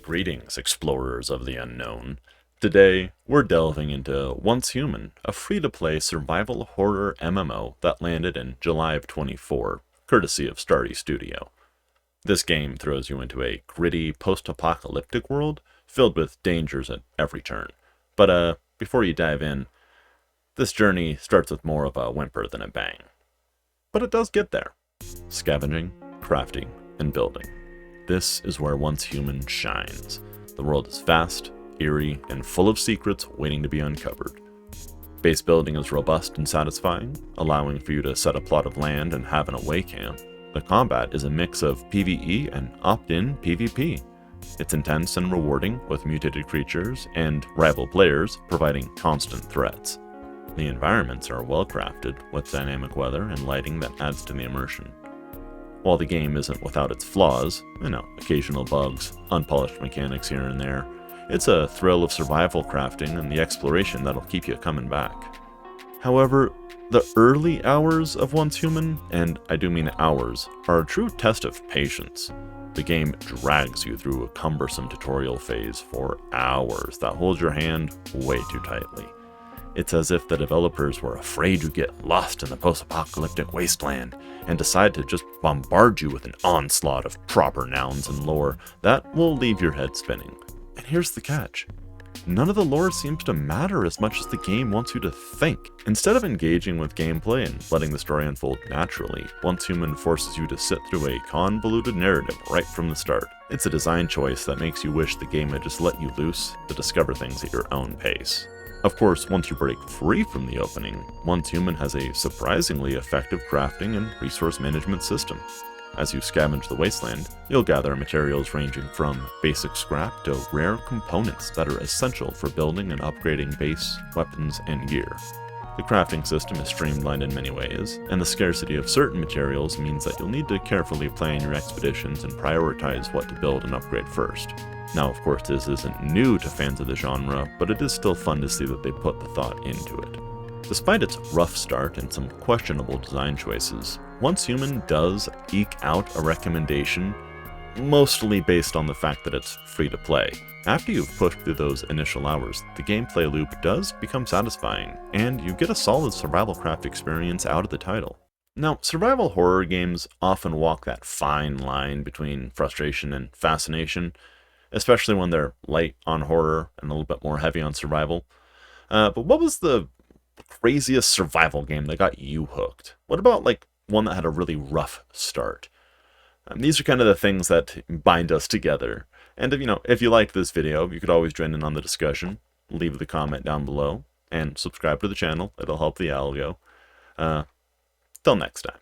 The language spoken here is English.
Greetings, explorers of the unknown. Today, we're delving into Once Human, a free-to-play survival horror MMO that landed in July of 24, courtesy of Starry Studio. This game throws you into a gritty, post-apocalyptic world filled with dangers at every turn. But before you dive in, this journey starts with more of a whimper than a bang. But it does get there. Scavenging, crafting, and building. This is where Once Human shines. The world is vast, eerie, and full of secrets waiting to be uncovered. Base building is robust and satisfying, allowing for you to set a plot of land and have an away camp. The combat is a mix of PvE and opt-in PvP. It's intense and rewarding, with mutated creatures and rival players providing constant threats. The environments are well crafted, with dynamic weather and lighting that adds to the immersion. While the game isn't without its flaws, occasional bugs, unpolished mechanics here and there, it's a thrill of survival crafting and the exploration that'll keep you coming back. However, the early hours of Once Human, and I do mean hours, are a true test of patience. The game drags you through a cumbersome tutorial phase for hours that holds your hand way too tightly. It's as if the developers were afraid you'd get lost in the post-apocalyptic wasteland and decide to just bombard you with an onslaught of proper nouns and lore that will leave your head spinning. And here's the catch. None of the lore seems to matter as much as the game wants you to think. Instead of engaging with gameplay and letting the story unfold naturally, Once Human forces you to sit through a convoluted narrative right from the start. It's a design choice that makes you wish the game had just let you loose to discover things at your own pace. Of course, once you break free from the opening, Once Human has a surprisingly effective crafting and resource management system. As you scavenge the wasteland, you'll gather materials ranging from basic scrap to rare components that are essential for building and upgrading base, weapons, and gear. The crafting system is streamlined in many ways, and the scarcity of certain materials means that you'll need to carefully plan your expeditions and prioritize what to build and upgrade first. Now, of course, this isn't new to fans of the genre, but it is still fun to see that they put the thought into it. Despite its rough start and some questionable design choices, Once Human does eke out a recommendation, mostly based on the fact that it's free to play. After you've pushed through those initial hours, the gameplay loop does become satisfying, and you get a solid survival craft experience out of the title. Now, survival horror games often walk that fine line between frustration and fascination, especially when they're light on horror and a little bit more heavy on survival. But what was the craziest survival game that got you hooked? What about one that had a really rough start? These are kind of the things that bind us together. And if you liked this video, you could always join in on the discussion. Leave the comment down below and subscribe to the channel. It'll help the algo. Till next time.